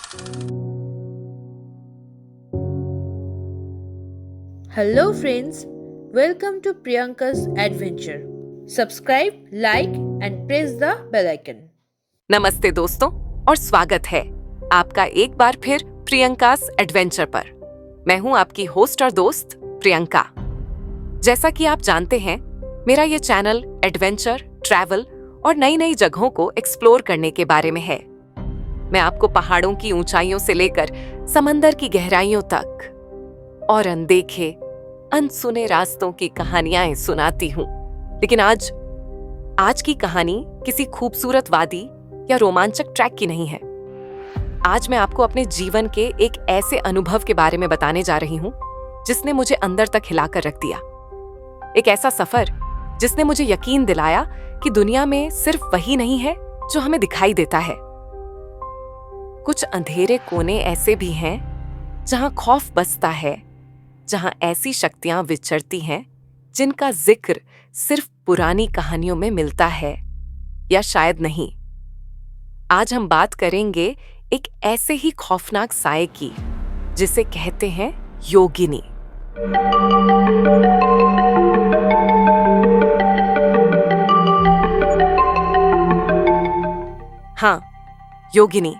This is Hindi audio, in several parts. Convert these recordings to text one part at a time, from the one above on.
Hello, friends. Welcome to Priyanka's Adventure. Subscribe, like, and press the bell icon. नमस्ते दोस्तों और स्वागत है आपका एक बार फिर प्रियंकास एडवेंचर पर। मैं हूं आपकी होस्ट और दोस्त प्रियंका। जैसा कि आप जानते हैं, मेरा ये चैनल एडवेंचर, ट्रैवल और नई नई जगहों को एक्सप्लोर करने के बारे में है। मैं आपको पहाड़ों की ऊंचाइयों से लेकर समंदर की गहराइयों तक और अनदेखे अनसुने रास्तों की कहानियां सुनाती हूं। लेकिन आज की कहानी किसी खूबसूरत वादी या रोमांचक ट्रैक की नहीं है। आज मैं आपको अपने जीवन के एक ऐसे अनुभव के बारे में बताने जा रही हूं जिसने मुझे अंदर तक हिलाकर रख दिया। एक ऐसा सफर जिसने मुझे यकीन दिलाया कि दुनिया में सिर्फ वही नहीं है जो हमें दिखाई देता है। कुछ अंधेरे कोने ऐसे भी हैं जहां खौफ बसता है, जहां ऐसी शक्तियां विचरती हैं जिनका जिक्र सिर्फ पुरानी कहानियों में मिलता है या शायद नहीं। आज हम बात करेंगे एक ऐसे ही खौफनाक साये की जिसे कहते हैं योगिनी। हाँ, योगिनी।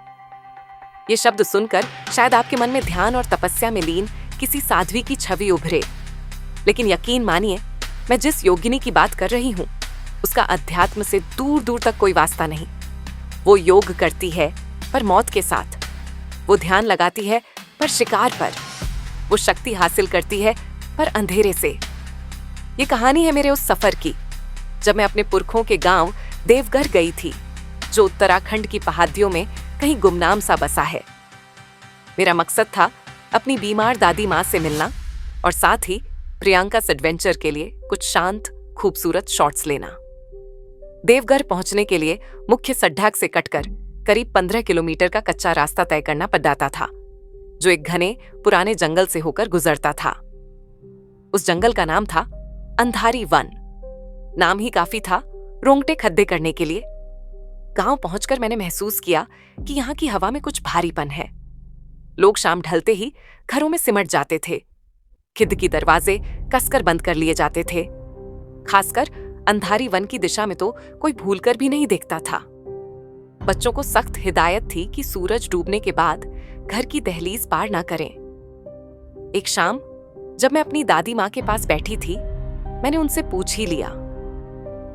ये शब्द सुनकर शायद आपके मन में ध्यान और तपस्या में लीन किसी साध्वी की छवि उभरे, लेकिन यकीन मानिए, मैं जिस योगिनी की बात कर रही हूं उसका अध्यात्म से दूर दूर तक कोई वास्ता नहीं। वो योग करती है पर मौत के साथ, वो ध्यान लगाती है पर शिकार पर, वो शक्ति हासिल करती है पर अंधेरे से। ये कहानी है मेरे उस सफर की जब मैं अपने पुरखों के गांव देवघर गई थी, जो उत्तराखंड की पहाड़ियों में कहीं गुमनाम सा बसा है। मेरा मकसद था अपनी बीमार दादी माँ से मिलना और साथ ही प्रियंकास एडवेंचर के लिए कुछ शांत खूबसूरत शॉट्स लेना। देवघर पहुंचने के लिए मुख्य सड़क से कटकर करीब 15 किलोमीटर का कच्चा रास्ता तय करना पड़ता था, जो एक घने पुराने जंगल से होकर गुजरता था। उस जंगल का नाम था अंधारी वन। नाम ही काफी था रोंगटे खड्डे करने के लिए। गांव पहुंचकर मैंने महसूस किया कि यहाँ की हवा में कुछ भारीपन है। लोग शाम ढलते ही घरों में सिमट जाते थे। खिड़की दरवाजे कसकर बंद कर लिए जाते थे। खासकर अंधारी वन की दिशा में तो कोई भूलकर भी नहीं देखता था। बच्चों को सख्त हिदायत थी कि सूरज डूबने के बाद घर की दहलीज पार ना करें। एक शाम जब मैं अपनी दादी माँ के पास बैठी थी, मैंने उनसे पूछ ही लिया,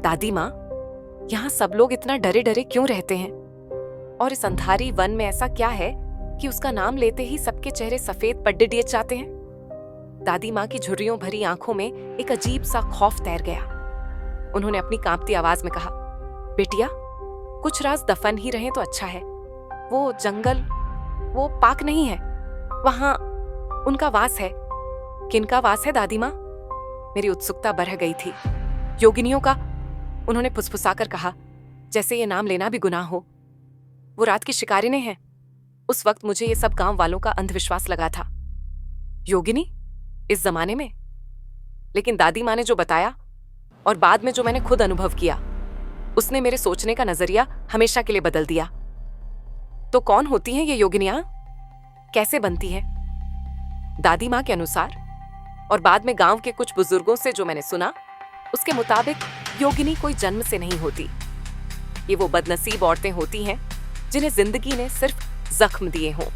दादी माँ, यहाँ सब लोग इतना डरे डरे क्यों रहते हैं? और इस अंधारी वन में ऐसा क्या है कि उसका नाम लेते ही सबके चेहरे सफेद पड्डे दिए जाते हैं? दादी माँ की झुर्रियों भरी आंखों में एक अजीब सा खौफ तैर गया। उन्होंने अपनी कांपती आवाज में कहा, बेटिया, कुछ राज दफन ही रहे तो अच्छा है। वो जंगल, वो पाक नहीं है। वहां उनका वास है। किनका वास है दादी माँ? मेरी उत्सुकता बढ़ गई थी। योगिनियों का, उन्होंने फुसफुसाकर कहा, जैसे ये नाम लेना भी गुनाह हो। वो रात की शिकारिनें हैं। उस वक्त मुझे ये सब गांव वालों का अंधविश्वास लगा था। योगिनी इस जमाने में? लेकिन दादी माँ ने जो बताया और बाद में जो मैंने खुद अनुभव किया, उसने मेरे सोचने का नजरिया हमेशा के लिए बदल दिया। तो कौन होती हैं ये योगिनियां? कैसे बनती हैं? दादी माँ के अनुसार और बाद में गांव के कुछ बुजुर्गों से जो मैंने सुना, उसके मुताबिक योगिनी कोई जन्म से नहीं होती। ये वो बदनसीब औरतें होती हैं जिन्हें जिंदगी ने सिर्फ जख्म दिए हों,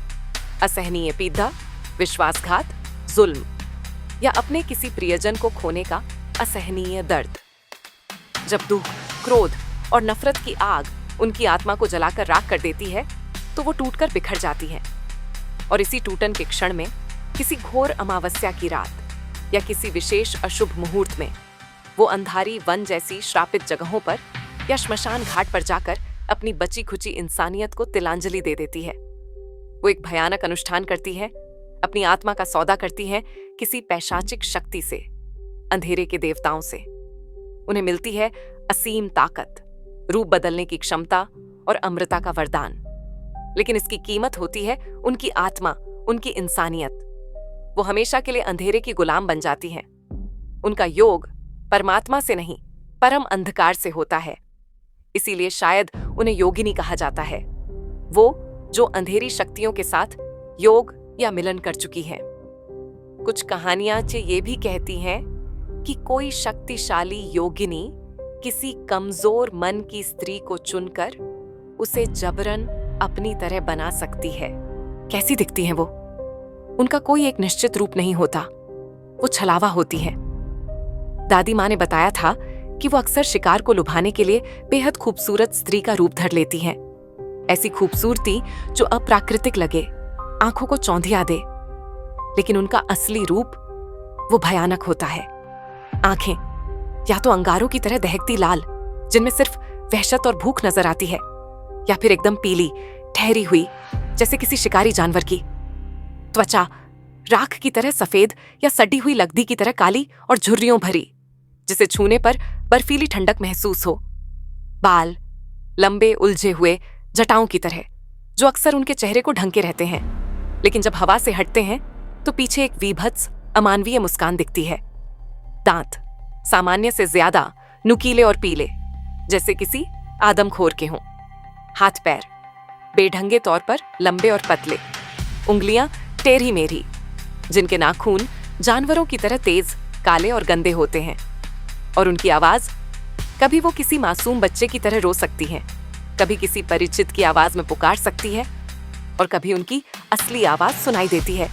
असहनीय पीड़ा, विश्वासघात, जुल्म या अपने किसी प्रियजन को खोने का असहनीय दर्द। जब दुख, क्रोध और नफरत की आग उनकी आत्मा को जलाकर राख कर देती है, तो वो टूटकर बिखर जाती हैं। और इसी टूटन के क्षण में, किसी घोर अमावस्या की रात या किसी विशेष अशुभ मुहूर्त में, वो अंधारी वन जैसी श्रापित जगहों पर या श्मशान घाट पर जाकर अपनी बची खुची इंसानियत को तिलांजलि दे देती है। वो एक भयानक अनुष्ठान करती है, अपनी आत्मा का सौदा करती है किसी पैशाचिक शक्ति से, अंधेरे के देवताओं से। उन्हें मिलती है असीम ताकत, रूप बदलने की क्षमता और अमृता का वरदान। लेकिन इसकी कीमत होती है उनकी आत्मा, उनकी इंसानियत। वो हमेशा के लिए अंधेरे की गुलाम बन जाती हैं। उनका योग परमात्मा से नहीं, परम अंधकार से होता है। इसीलिए शायद उन्हें योगिनी कहा जाता है। वो जो अंधेरी शक्तियों के साथ योग या मिलन कर चुकी हैं। कुछ कहानियां ये भी कहती हैं कि कोई शक्तिशाली योगिनी किसी कमजोर मन की स्त्री को चुनकर उसे जबरन अपनी तरह बना सकती है। कैसी दिखती हैं वो? उनका कोई एक निश्चित रूप नहीं होता, वो छलावा होती है। दादी माँ ने बताया था कि वो अक्सर शिकार को लुभाने के लिए बेहद खूबसूरत स्त्री का रूप धर लेती हैं। ऐसी खूबसूरती जो अप्राकृतिक लगे, आंखों को चौंधिया दे, लेकिन उनका असली रूप वो भयानक होता है। आंखें या तो अंगारों की तरह दहकती लाल, जिनमें सिर्फ वहशत और भूख नजर आती है, या फिर एकदम पीली ठहरी हुई जैसे किसी शिकारी जानवर की। त्वचा राख की तरह सफेद या सड़ी हुई लकड़ी की तरह काली और झुर्रियों भरी, जिसे छूने पर बर्फीली ठंडक महसूस हो। बाल लंबे उलझे हुए जटाओं की तरह, जो अक्सर उनके चेहरे को ढंके रहते हैं, लेकिन जब हवा से हटते हैं तो पीछे एक वीभत्स अमानवीय मुस्कान दिखती है। दांत सामान्य से ज्यादा नुकीले और पीले, जैसे किसी आदमखोर के हों। हाथ पैर बेढंगे तौर पर लंबे और पतले, उंगलियां टेढ़ी मेढ़ी, जिनके नाखून जानवरों की तरह तेज, काले और गंदे होते हैं। और उनकी आवाज, कभी वो किसी मासूम बच्चे की तरह रो सकती हैं, कभी किसी परिचित की आवाज में पुकार सकती है, और कभी उनकी असली आवाज सुनाई देती है।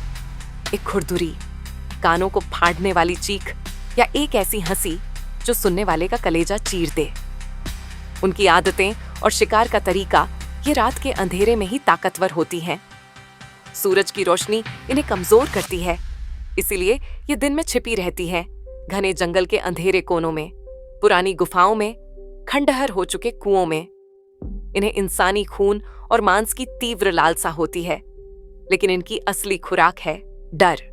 एक खुरदुरी, कानों को फाड़ने वाली चीख, या एक ऐसी हंसी जो सुनने वाले का कलेजा चीर दे। उनकी आदतें और शिकार का तरीका ये रात के अंधेरे में ही ताकतवर होती हैं। सूरज की रोशनी इन्हें कमजोर करती है, इसीलिए ये दिन में छिपी रहती है, घने जंगल के अंधेरे कोनों में, पुरानी गुफाओं में, खंडहर हो चुके कुओं में। इन्हें इंसानी खून और मांस की तीव्र लालसा होती है, लेकिन इनकी असली खुराक है डर।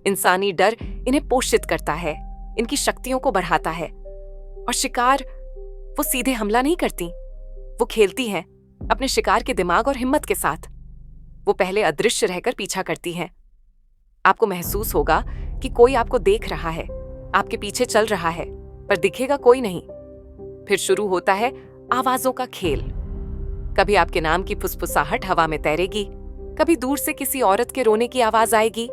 इंसानी डर इन्हें पोषित करता है, इनकी शक्तियों को बढ़ाता है। और शिकार, वो सीधे हमला नहीं करती, वो खेलती हैं अपने शिकार के दिमाग और हिम्मत के साथ। वो पहले अदृश्य रहकर पीछा करती हैं। आपको महसूस होगा कि कोई आपको देख रहा है, आपके पीछे चल रहा है, पर दिखेगा कोई नहीं। फिर शुरू होता है आवाजों का खेल। कभी आपके नाम की फुसफुसाहट हवा में तैरेगी, कभी दूर से किसी औरत के रोने की आवाज आएगी,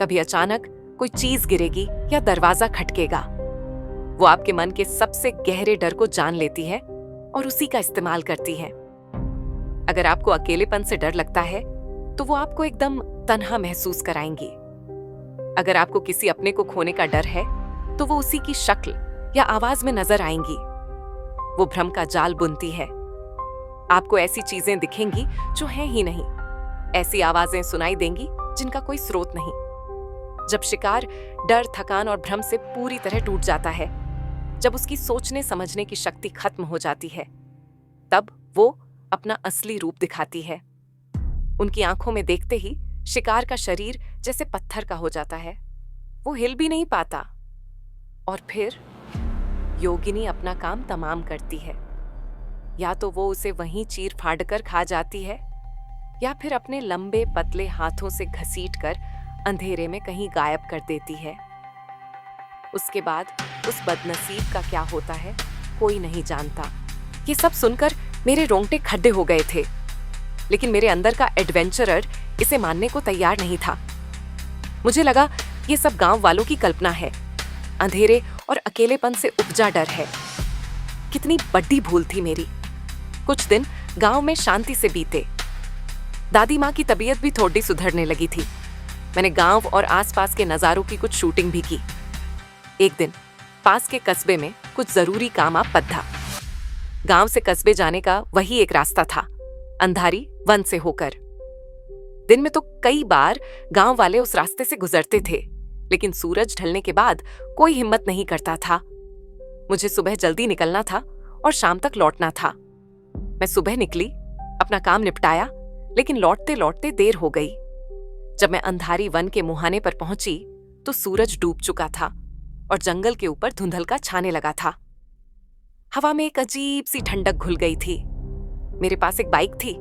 कभी अचानक कोई चीज गिरेगी या दरवाजा खटकेगा। वो आपके मन के सबसे गहरे डर को जान लेती है और उसी का इस्तेमाल करती है। अगर आपको अकेलेपन से डर लगता है तो वो आपको एकदम तन्हा महसूस कराएंगी। अगर आपको किसी अपने को खोने का डर है तो वो उसी की शक्ल या आवाज में नजर आएंगी। वो भ्रम का जाल बुनती है। आपको ऐसी चीजें दिखेंगी जो हैं ही नहीं, ऐसी आवाजें सुनाई देंगी जिनका कोई स्रोत नहीं। जब शिकार डर, थकान और भ्रम से पूरी तरह टूट जाता है, जब उसकी सोचने समझने की शक्ति खत्म हो जाती है, तब वो अपना असली रूप दिखाती है। उनकी आंखों में देखते ही शिकार का शरीर जैसे पत्थर का हो जाता है, वो हिल भी नहीं पाता। और फिर योगिनी अपना काम तमाम करती है। या तो वो उसे वहीं चीर फाड़ कर खा जाती है, या फिर अपने लंबे पतले हाथों से घसीटकर अंधेरे में कहीं गायब कर देती है। उसके बाद उस बदनसीब का क्या होता है कोई नहीं जानता। ये सब सुनकर मेरे रोंगटे खड्डे हो गए थे, लेकिन मेरे अंदर का एडवेंचरर इसे मानने को तैयार नहीं था। मुझे लगा ये सब गांव वालों की कल्पना है, अंधेरे और अकेलेपन से उपजा डर है। कितनी बड़ी भूल थी मेरी। कुछ दिन गांव में शांति से बीते। दादी माँ की तबीयत भी थोड़ी सुधरने लगी थी। मैंने गांव और आसपास के नजारों की कुछ शूटिंग भी की। एक दिन पास के कस्बे में कुछ जरूरी काम आ पधा। गांव से कस्बे जाने का वही एक रास्ता था, अंधारी वन से होकर। दिन में तो कई बार गांव वाले उस रास्ते से गुजरते थे, लेकिन सूरज ढलने के बाद कोई हिम्मत नहीं करता था। मुझे सुबह जल्दी निकलना था और शाम तक लौटना था। मैं सुबह निकली, अपना काम निपटाया, लेकिन लौटते लौटते देर हो गई। जब मैं अंधारी वन के मुहाने पर पहुंची तो सूरज डूब चुका था और जंगल के ऊपर धुंधलका छाने लगा था। हवा में एक अजीब सी ठंडक घुल गई थी। मेरे पास एक बाइक थी।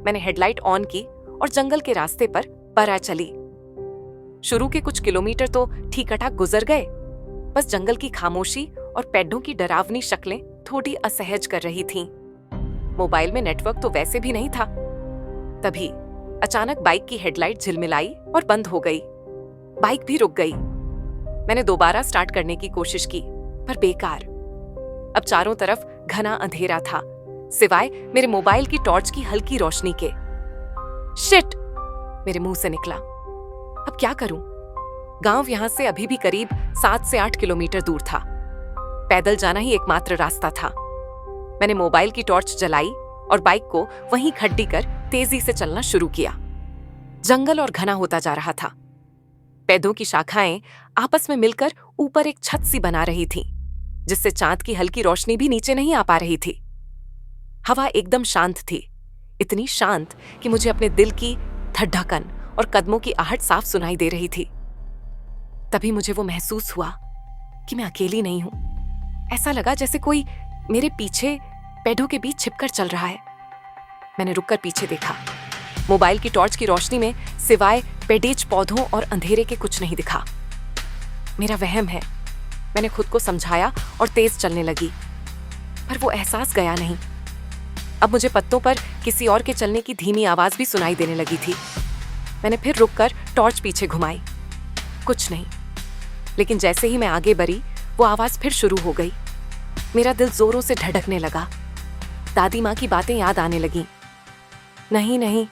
मैंने हेडलाइट ऑन की और जंगल के रास्ते पर परा चली। शुरू के कुछ किलोमीटर तो ठीक-ठाक गुजर गए, बस जंगल की खामोशी और पेड़ों की डरावनी शक्लें थोड़ी असहज कर रही थीं। मोबाइल में नेटवर्क तो वैसे भी नहीं था। तभी अचानक बाइक की हेडलाइट झिलमिलाई और बंद हो गई। बाइक भी रुक गई। मैंने दोबारा स्टार्ट करने की कोशिश की, पर बेकार। अब चारों तरफ घना अंधेरा था, सिवाय मेरे मोबाइल की टॉर्च की हल्की रोशनी के। शिट! मेरे मुंह से निकला। अब क्या करूं? गांव यहां से अभी भी करीब 7 से 8 किलोमीटर दूर था। पैदल जाना ही एकमात्र रास्ता था। मैंने मोबाइल की टॉर्च जलाई और बाइक को वहीं खड्डी कर तेजी से चलना शुरू किया। जंगल और घना होता जा रहा था। पेड़ों की शाखाएं आपस में मिलकर ऊपर एक छत सी बना रही थीं, जिससे चांद की हल्की रोशनी भी नीचे नहीं आ पा रही थी। हवा एकदम शांत थी, इतनी शांत कि मुझे अपने दिल की धड़कन और कदमों की आहट साफ सुनाई दे रही थी। तभी मुझे वो महसूस हुआ कि मैं अकेली नहीं हूं। ऐसा लगा जैसे कोई मेरे पीछे पेड़ों के बीच छिपकर चल रहा है। मैंने रुककर पीछे देखा। मोबाइल की टॉर्च की रोशनी में सिवाय पेडेज पौधों और अंधेरे के कुछ नहीं दिखा। मेरा वहम है, मैंने खुद को समझाया और तेज चलने लगी, पर वो एहसास गया नहीं। अब मुझे पत्तों पर किसी और के चलने की धीमी आवाज भी सुनाई देने लगी थी। मैंने फिर रुककर टॉर्च पीछे घुमाई, कुछ नहीं। लेकिन जैसे ही मैं आगे बढ़ी, वो आवाज फिर शुरू हो गई। मेरा दिल जोरों से धड़कने लगा। दादी माँ की बातें याद आने लगीं। नहीं नहीं,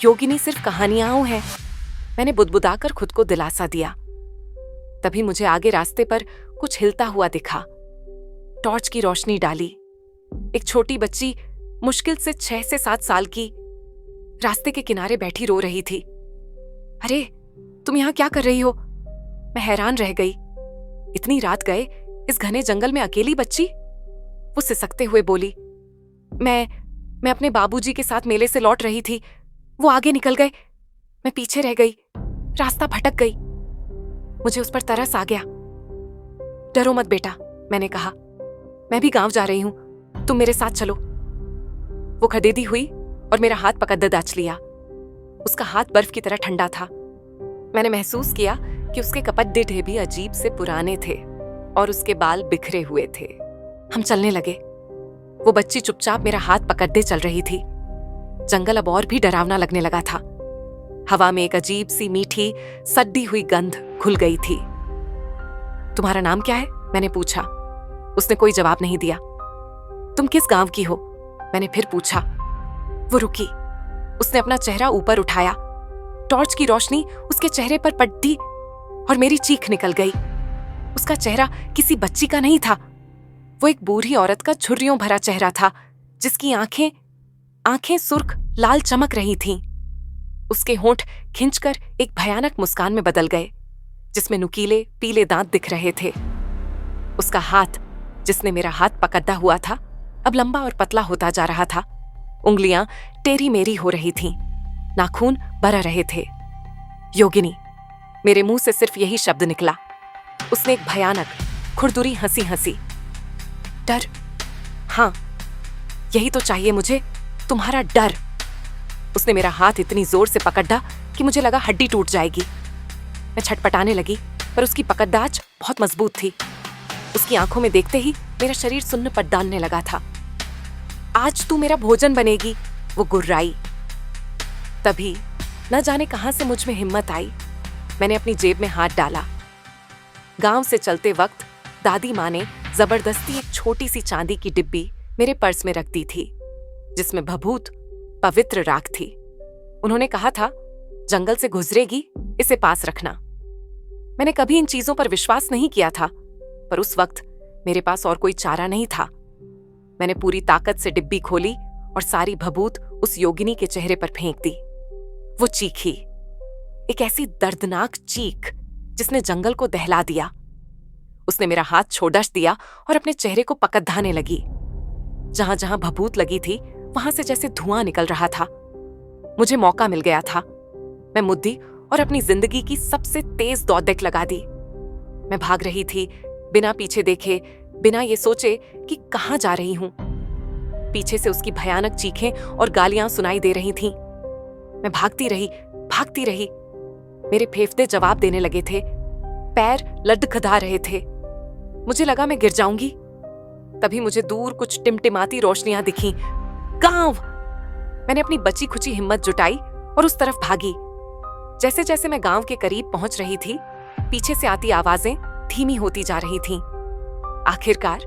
योगिनी सिर्फ कहानियां हैं, मैंने बुदबुदाकर खुद को दिलासा दिया। तभी मुझे आगे रास्ते पर कुछ हिलता हुआ दिखा। टॉर्च की रोशनी डाली। एक छोटी बच्ची, मुश्किल से 6 से 7 साल की, रास्ते के किनारे बैठी रो रही थी। अरे, तुम यहां क्या कर रही हो? मैं हैरान रह गई। इतनी रात गए इस घने जंगल में अकेली बच्ची? वो सिसकते हुए बोली, मैं अपने बाबूजी के साथ मेले से लौट रही थी। वो आगे निकल गए, मैं पीछे रह गई, रास्ता भटक गई। मुझे उस पर तरस आ गया। डरो मत बेटा, मैंने कहा, मैं भी गांव जा रही हूं, तुम मेरे साथ चलो। वो खदेदी हुई और मेरा हाथ पकड़ दाच लिया। उसका हाथ बर्फ की तरह ठंडा था। मैंने महसूस किया कि उसके कपड़े भी अजीब से पुराने थे और उसके बाल बिखरे हुए थे। हम चलने लगे। वो बच्ची चुपचाप मेरा हाथ पकड़े चल रही थी। जंगल अब और भी डरावना लगने लगा था। हवा में एक अजीब सी मीठी सड्डी हुई गंध घुल गई थी। तुम्हारा नाम क्या है? मैंने पूछा। उसने कोई जवाब नहीं दिया। तुम किस गांव की हो? मैंने फिर पूछा। वो रुकी। उसने अपना चेहरा ऊपर उठाया। टॉर्च की रोशनी उसके चेहरे पर पड़ी और मेरी चीख निकल गई। उसका चेहरा किसी बच्ची का नहीं था। वो एक बूढ़ी औरत का झुर्रियों भरा चेहरा था, जिसकी आंखें सुर्ख लाल चमक रही थीं। उसके होंठ खिंचकर एक भयानक मुस्कान में बदल गए, जिसमें नुकीले पीले दांत दिख रहे थे। उसका हाथ, जिसने मेरा हाथ पकड़ा हुआ था, अब लंबा और पतला होता जा रहा था। उंगलियां टेढ़ी मेढ़ी हो रही थीं, नाखून बरह रहे थे। योगिनी, मेरे मुंह से सिर्फ यही शब्द निकला। उसने एक भयानक खुरदुरी हंसी हंसी। डर? हां, यही तो चाहिए मुझे, तुम्हारा डर। उसने मेरा हाथ इतनी जोर से पकड़ा कि मुझे लगा हड्डी टूट जाएगी। मैं छटपटाने लगी, पर उसकी पकड़दाज बहुत मजबूत थी। उसकी आंखों में देखते ही मेरा शरीर सुन्न पड़ने लगा था। आज तू मेरा भोजन बनेगी, वो गुर्राई। तभी न जाने कहां से मुझ में हिम्मत आई। मैंने अपनी जेब में हाथ डाला। गांव से चलते वक्त दादी माँ ने जबरदस्ती एक छोटी सी चांदी की डिब्बी मेरे पर्स में रख दी थी, जिसमें भभूत पवित्र राख थी। उन्होंने कहा था, जंगल से गुजरेगी, इसे पास रखना। मैंने कभी इन चीजों पर विश्वास नहीं किया था, पर उस वक्त मेरे पास और कोई चारा नहीं था। मैंने पूरी ताकत से डिब्बी खोली और सारी भभूत उस योगिनी के चेहरे पर फेंक दी। वो चीखी, एक ऐसी दर्दनाक चीख जिसने जंगल को दहला दिया। उसने मेरा हाथ छोड़ दिया और अपने चेहरे को पकड़ाने लगी। जहां जहां भभूत लगी थी, वहां से जैसे धुआं निकल रहा था। मुझे मौका मिल गया था। मैं मुद्दी और अपनी जिंदगी की सबसे तेज दौड़ लगा दी। मैं भाग रही थी, बिना पीछे देखे, बिना ये सोचे कि कहां जा रही हूं। पीछे से उसकी भयानक चीखें और गालियां सुनाई दे रही थीं। मैं भागती रही। मेरे फेफड़े जवाब देने लगे थे, पैर लडखड़ा रहे थे। मुझे लगा मैं गिर जाऊंगी। तभी मुझे दूर कुछ टिमटिमाती रोशनियां दिखीं। गांव! मैंने अपनी बची खुची हिम्मत जुटाई और उस तरफ भागी। जैसे जैसे मैं गांव के करीब पहुंच रही थी, पीछे से आती आवाजें धीमी होती जा रही थीं। आखिरकार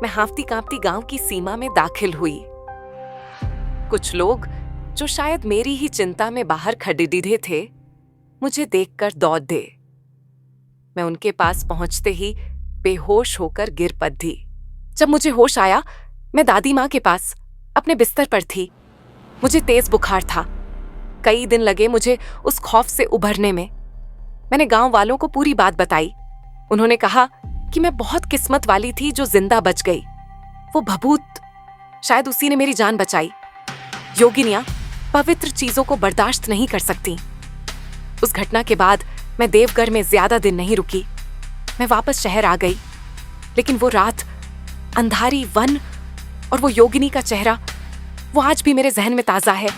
मैं हांफती कांपती गांव की सीमा में दाखिल हुई। कुछ लोग जो शायद मेरी ही चिंता में बाहर खड़े थे, मुझे देखकर दौड़ दे। मैं उनके पास पहुंचते ही बेहोश होकर गिर पड़ी। जब मुझे होश आया, मैं दादी माँ के पास अपने बिस्तर पर थी। मुझे तेज बुखार था। कई दिन लगे मुझे उस खौफ से उभरने में। मैंने गांव वालों को पूरी बात बताई। उन्होंने कहा कि मैं बहुत किस्मत वाली थी जो जिंदा बच गई। वो भभूत, शायद उसी ने मेरी जान बचाई। योगिनियां पवित्र चीजों को बर्दाश्त नहीं कर सकती। उस घटना के बाद मैं देवघर में ज्यादा दिन नहीं रुकी। मैं वापस शहर आ गई, लेकिन वो रात, अंधारी वन और वो योगिनी का चेहरा, वो आज भी मेरे जहन में ताजा है।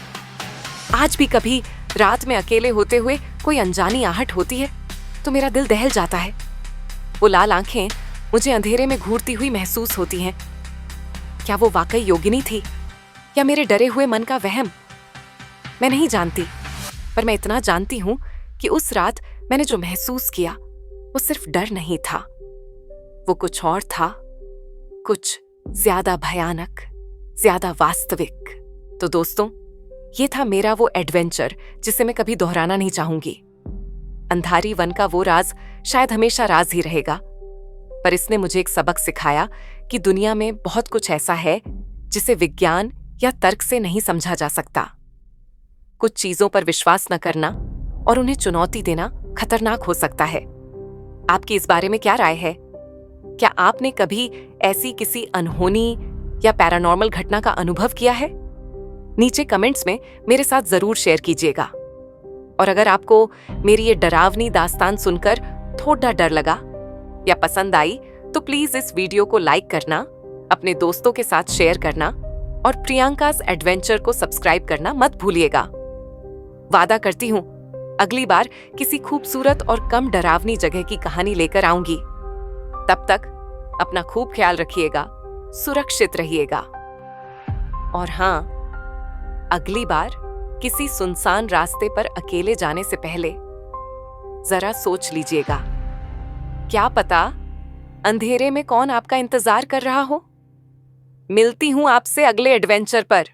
आज भी कभी रात में अकेले होते हुए कोई अनजानी आहट होती है तो मेरा दिल दहल जाता है। वो लाल आंखें मुझे अंधेरे में घूरती हुई महसूस होती हैं। क्या वो वाकई योगिनी थी या मेरे डरे हुए मन का वहम? मैं नहीं जानती, पर मैं इतना जानती हूं कि उस रात मैंने जो महसूस किया वो सिर्फ डर नहीं था, वो कुछ और था, कुछ ज्यादा भयानक, ज्यादा वास्तविक। तो दोस्तों, ये था मेरा वो एडवेंचर जिसे मैं कभी दोहराना नहीं चाहूंगी। अंधारी वन का वो राज शायद हमेशा राज ही रहेगा, पर इसने मुझे एक सबक सिखाया कि दुनिया में बहुत कुछ ऐसा है जिसे विज्ञान या तर्क से नहीं समझा जा सकता। कुछ चीजों पर विश्वास न करना और उन्हें चुनौती देना खतरनाक हो सकता है। आपकी इस बारे में क्या राय है? क्या आपने कभी ऐसी किसी अनहोनी या पैरानॉर्मल घटना का अनुभव किया है? नीचे कमेंट्स में मेरे साथ जरूर शेयर कीजिएगा। और अगर आपको मेरी ये डरावनी दास्तान सुनकर थोड़ा डर लगा या पसंद आई तो प्लीज इस वीडियो को लाइक करना, अपने दोस्तों के साथ शेयर करना और प्रियंका's एडवेंचर को सब्सक्राइब करना मत भूलिएगा। वादा करती हूं, अगली बार किसी खूबसूरत और कम डरावनी जगह की कहानी लेकर आऊंगी। तब तक अपना खूब ख्याल रखिएगा, सुरक्षित रहिएगा। और हां, अगली बार किसी सुनसान रास्ते पर अकेले जाने से पहले जरा सोच लीजिएगा, क्या पता अंधेरे में कौन आपका इंतजार कर रहा हो। मिलती हूं आपसे अगले एडवेंचर पर।